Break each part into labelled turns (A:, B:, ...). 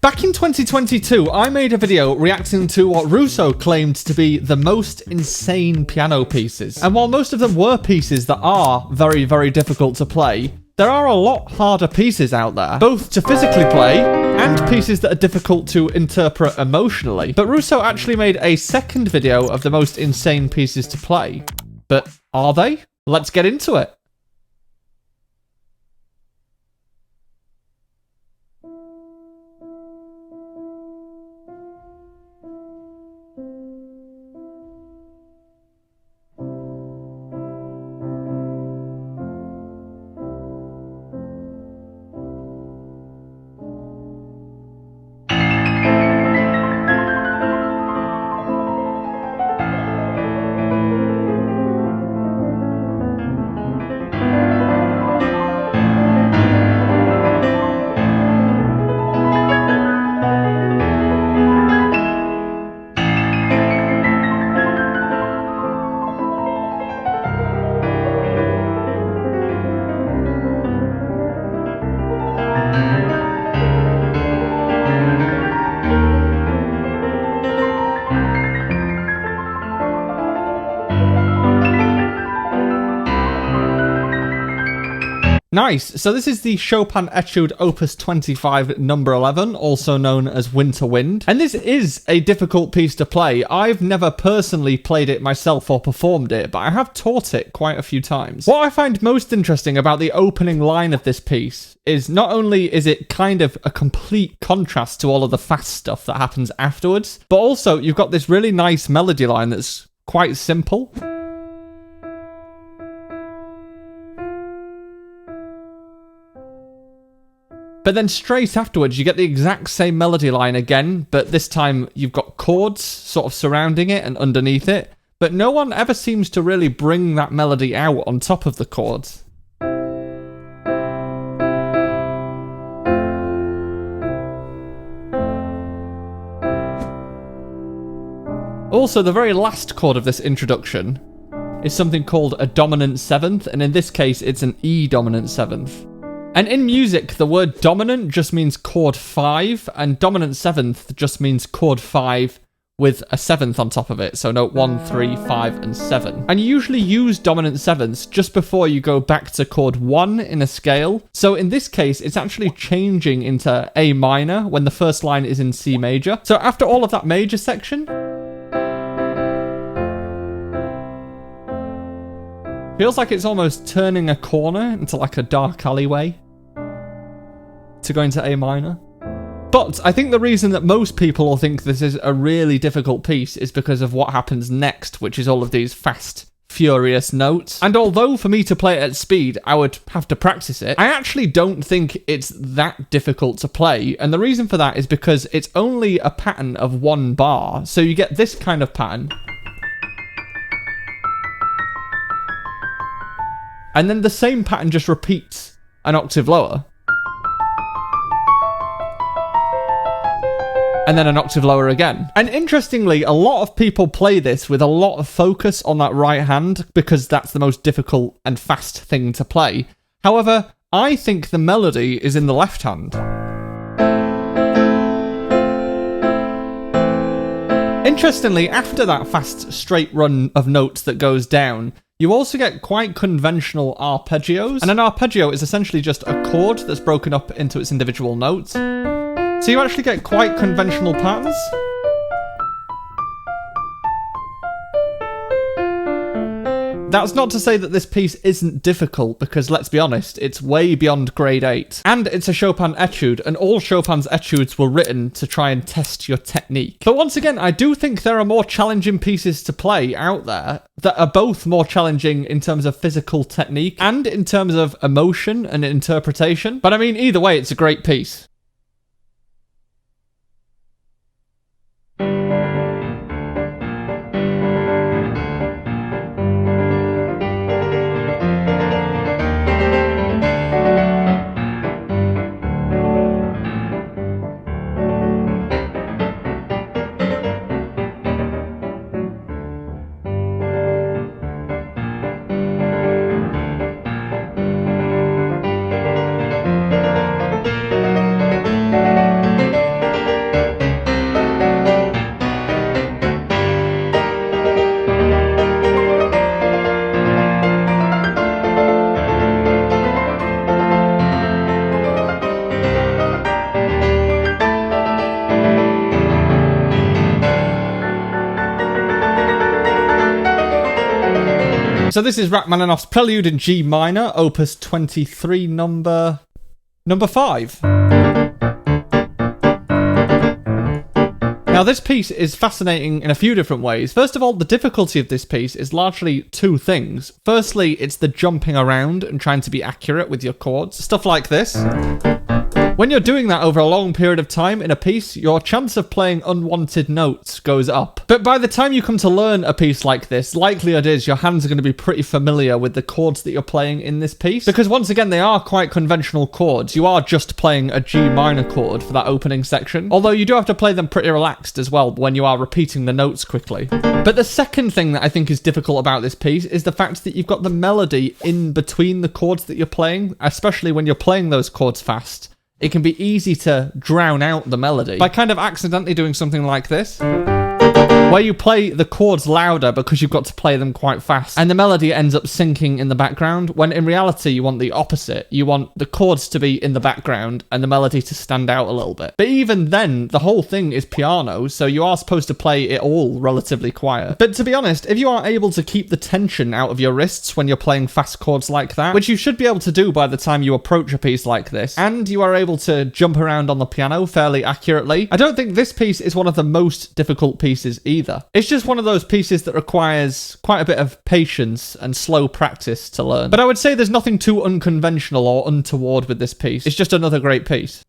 A: Back in 2022, I made a video reacting to what Rousseau claimed to be the most insane piano pieces. And while most of them were pieces that are very, very difficult to play, there are a lot harder pieces out there, both to physically play and pieces that are difficult to interpret emotionally. But Rousseau actually made a second video of the most insane pieces to play. But are they? Let's get into it. Nice, so this is the Chopin Etude Opus 25 number 11, also known as Winter Wind. And this is a difficult piece to play. I've never personally played it myself or performed it, but I have taught it quite a few times. What I find most interesting about the opening line of this piece is not only is it kind of a complete contrast to all of the fast stuff that happens afterwards, but also you've got this really nice melody line that's quite simple. But then straight afterwards, you get the exact same melody line again, but this time you've got chords sort of surrounding it and underneath it, but no one ever seems to really bring that melody out on top of the chords. Also, the very last chord of this introduction is something called a dominant seventh, and in this case, it's an E dominant seventh. And in music, the word dominant just means chord 5, and dominant seventh just means chord 5 with a seventh on top of it. So note 1, 3, 5, and 7. And you usually use dominant sevenths just before you go back to chord 1 in a scale. So in this case, it's actually changing into A minor when the first line is in C major. So after all of that major section, feels like it's almost turning a corner into like a dark alleyway to go into A minor. But I think the reason that most people will think this is a really difficult piece is because of what happens next, which is all of these fast, furious notes. And although for me to play it at speed, I would have to practice it, I actually don't think it's that difficult to play. And the reason for that is because it's only a pattern of one bar. So you get this kind of pattern. And then the same pattern just repeats an octave lower. And then an octave lower again. And interestingly, a lot of people play this with a lot of focus on that right hand because that's the most difficult and fast thing to play. However, I think the melody is in the left hand. Interestingly, after that fast straight run of notes that goes down, you also get quite conventional arpeggios, and an arpeggio is essentially just a chord that's broken up into its individual notes. So you actually get quite conventional patterns. That's not to say that this piece isn't difficult, because let's be honest, it's way beyond grade 8. And it's a Chopin etude, and all Chopin's etudes were written to try and test your technique. But once again, I do think there are more challenging pieces to play out there that are both more challenging in terms of physical technique and in terms of emotion and interpretation. But I mean, either way, it's a great piece. So this is Rachmaninoff's Prelude in G minor, Opus 23, number 5. Now this piece is fascinating in a few different ways. First of all, the difficulty of this piece is largely two things. Firstly, it's the jumping around and trying to be accurate with your chords. Stuff like this. When you're doing that over a long period of time in a piece, your chance of playing unwanted notes goes up. But by the time you come to learn a piece like this, likelihood is your hands are going to be pretty familiar with the chords that you're playing in this piece. Because once again, they are quite conventional chords. You are just playing a G minor chord for that opening section. Although you do have to play them pretty relaxed as well when you are repeating the notes quickly. But the second thing that I think is difficult about this piece is the fact that you've got the melody in between the chords that you're playing, especially when you're playing those chords fast. It can be easy to drown out the melody by kind of accidentally doing something like this, where you play the chords louder because you've got to play them quite fast, and the melody ends up sinking in the background, when in reality you want the opposite. You want the chords to be in the background and the melody to stand out a little bit. But even then, the whole thing is piano, so you are supposed to play it all relatively quiet. But to be honest, if you are able to keep the tension out of your wrists when you're playing fast chords like that, which you should be able to do by the time you approach a piece like this, and you are able to jump around on the piano fairly accurately, I don't think this piece is one of the most difficult pieces either. It's just one of those pieces that requires quite a bit of patience and slow practice to learn. But I would say there's nothing too unconventional or untoward with this piece. It's just another great piece.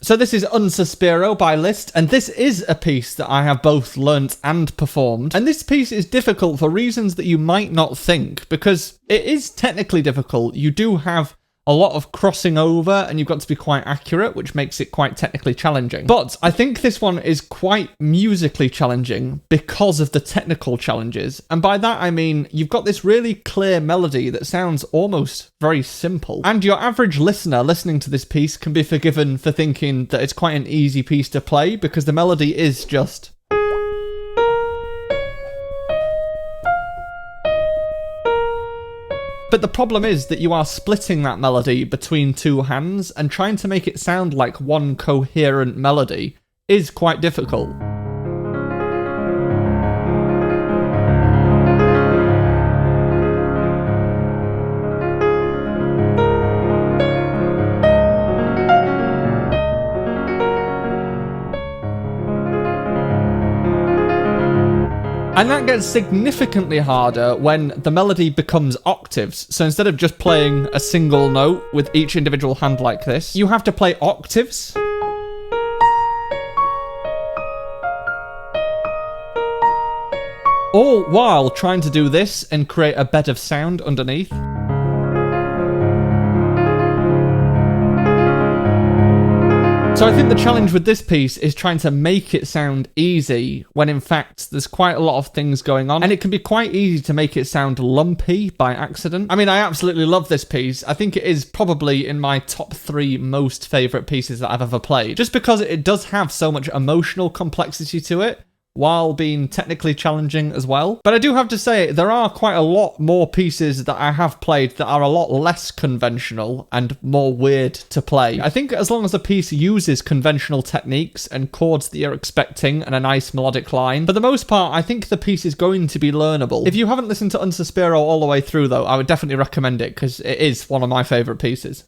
A: So this is Un Sospiro by Liszt, and this is a piece that I have both learnt and performed. And this piece is difficult for reasons that you might not think, because it is technically difficult. You do have a lot of crossing over, and you've got to be quite accurate, which makes it quite technically challenging. But I think this one is quite musically challenging because of the technical challenges. And by that I mean, you've got this really clear melody that sounds almost very simple. And your average listener listening to this piece can be forgiven for thinking that it's quite an easy piece to play, because the melody is just... But the problem is that you are splitting that melody between two hands, and trying to make it sound like one coherent melody is quite difficult. And that gets significantly harder when the melody becomes octaves. So instead of just playing a single note with each individual hand like this, you have to play octaves. All while trying to do this and create a bed of sound underneath. So I think the challenge with this piece is trying to make it sound easy when in fact there's quite a lot of things going on, and it can be quite easy to make it sound lumpy by accident. I mean, I absolutely love this piece. I think it is probably in my top 3 most favourite pieces that I've ever played, just because it does have so much emotional complexity to it, while being technically challenging as well. But I do have to say, there are quite a lot more pieces that I have played that are a lot less conventional and more weird to play. I think as long as a piece uses conventional techniques and chords that you're expecting and a nice melodic line, for the most part, I think the piece is going to be learnable. If you haven't listened to Un Sospiro all the way through though, I would definitely recommend it because it is one of my favourite pieces.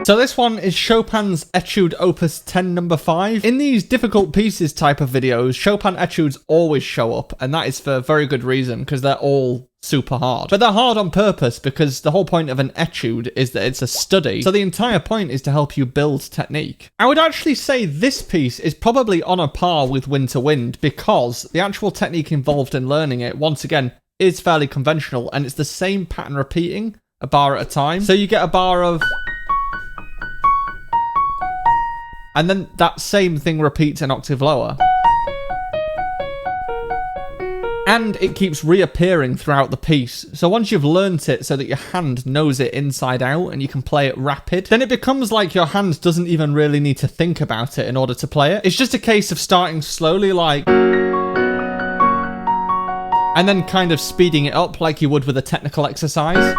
A: So this one is Chopin's Etude Opus 10 number 5. In these difficult pieces type of videos, Chopin etudes always show up, and that is for very good reason, because they're all super hard. But they're hard on purpose, because the whole point of an etude is that it's a study, so the entire point is to help you build technique. I would actually say this piece is probably on a par with Winter Wind, because the actual technique involved in learning it, once again, is fairly conventional, and it's the same pattern repeating, a bar at a time. So you get a bar of... and then that same thing repeats an octave lower. And it keeps reappearing throughout the piece. So once you've learnt it so that your hand knows it inside out and you can play it rapid, then it becomes like your hand doesn't even really need to think about it in order to play it. It's just a case of starting slowly, like... and then kind of speeding it up like you would with a technical exercise.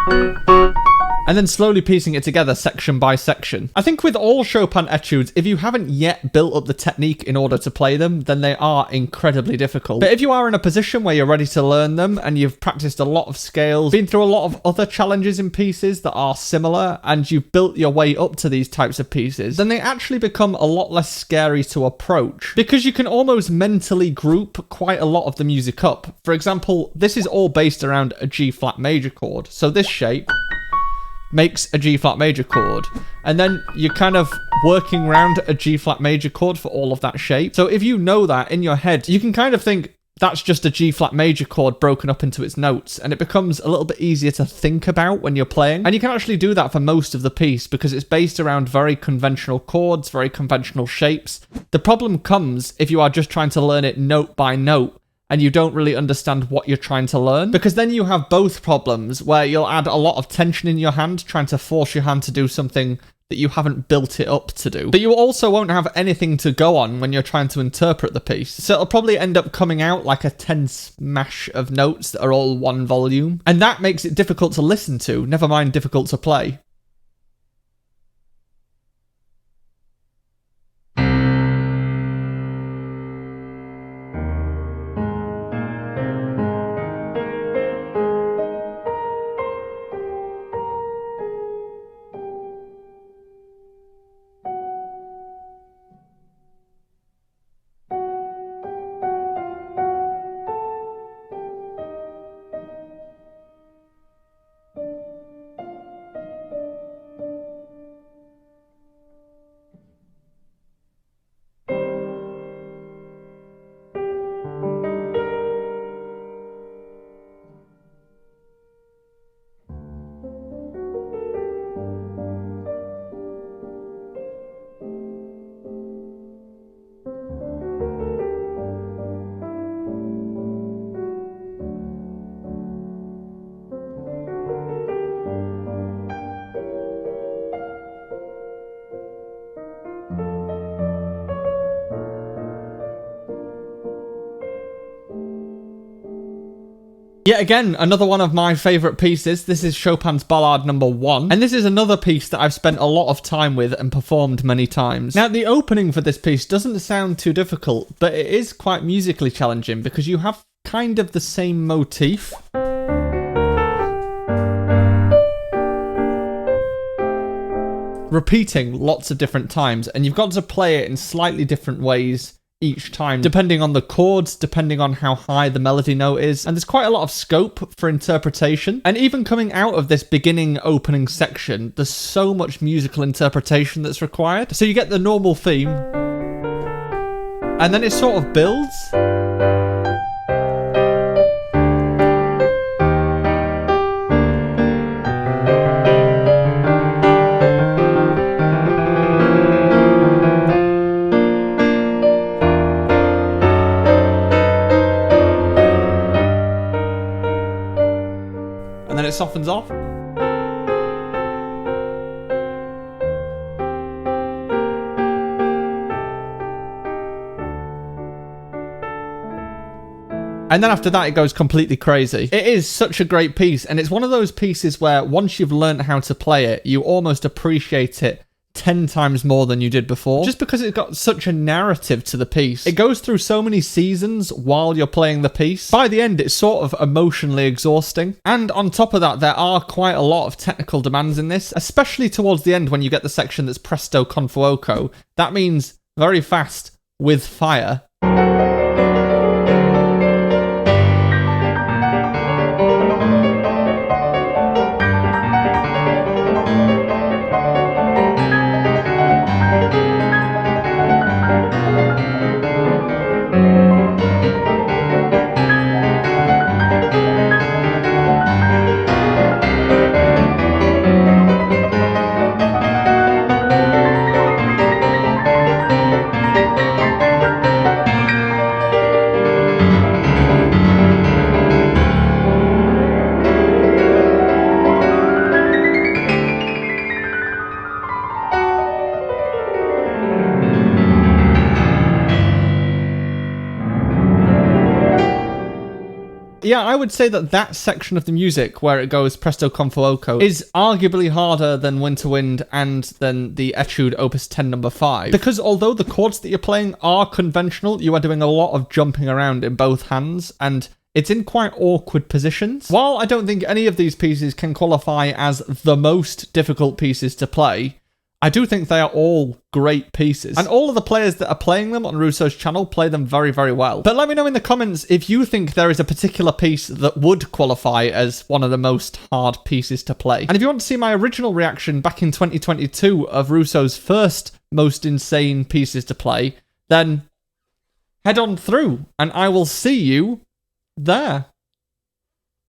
A: And then slowly piecing it together section by section. I think with all Chopin etudes, if you haven't yet built up the technique in order to play them, then they are incredibly difficult. But if you are in a position where you're ready to learn them and you've practiced a lot of scales, been through a lot of other challenges in pieces that are similar, and you've built your way up to these types of pieces, then they actually become a lot less scary to approach, because you can almost mentally group quite a lot of the music up. For example, this is all based around a G flat major chord. So this shape makes a G flat major chord, and then you're kind of working around a G flat major chord for all of that shape. So if you know that in your head, you can kind of think that's just a G flat major chord broken up into its notes, and it becomes a little bit easier to think about when you're playing. And you can actually do that for most of the piece because it's based around very conventional chords, very conventional shapes. The problem comes if you are just trying to learn it note by note and you don't really understand what you're trying to learn, because then you have both problems where you'll add a lot of tension in your hand trying to force your hand to do something that you haven't built it up to do. But you also won't have anything to go on when you're trying to interpret the piece. So it'll probably end up coming out like a tense mash of notes that are all one volume. And that makes it difficult to listen to, never mind difficult to play. Yet again, another one of my favourite pieces. This is Chopin's Ballade number 1. And this is another piece that I've spent a lot of time with and performed many times. Now, the opening for this piece doesn't sound too difficult, but it is quite musically challenging because you have kind of the same motif. repeating lots of different times, and you've got to play it in slightly different ways each time, depending on the chords, depending on how high the melody note is, and there's quite a lot of scope for interpretation. And even coming out of this beginning opening section, there's so much musical interpretation that's required. So you get the normal theme, and then it sort of builds. And then it softens off. And then after that, it goes completely crazy. It is such a great piece, and it's one of those pieces where once you've learned how to play it, you almost appreciate it 10 times more than you did before, just because it's got such a narrative to the piece. It goes through so many seasons while you're playing the piece. By the end, it's sort of emotionally exhausting. And on top of that, there are quite a lot of technical demands in this, especially towards the end when you get the section that's presto con fuoco. That means very fast with fire. Yeah, I would say that that section of the music where it goes presto con fuoco is arguably harder than Winter Wind and than the Etude Opus 10 number 5. Because although the chords that you're playing are conventional, you are doing a lot of jumping around in both hands, and it's in quite awkward positions. While I don't think any of these pieces can qualify as the most difficult pieces to play, I do think they are all great pieces. And all of the players that are playing them on Rousseau's channel play them very, very well. But let me know in the comments if you think there is a particular piece that would qualify as one of the most hard pieces to play. And if you want to see my original reaction back in 2022 of Rousseau's first most insane pieces to play, then head on through and I will see you there.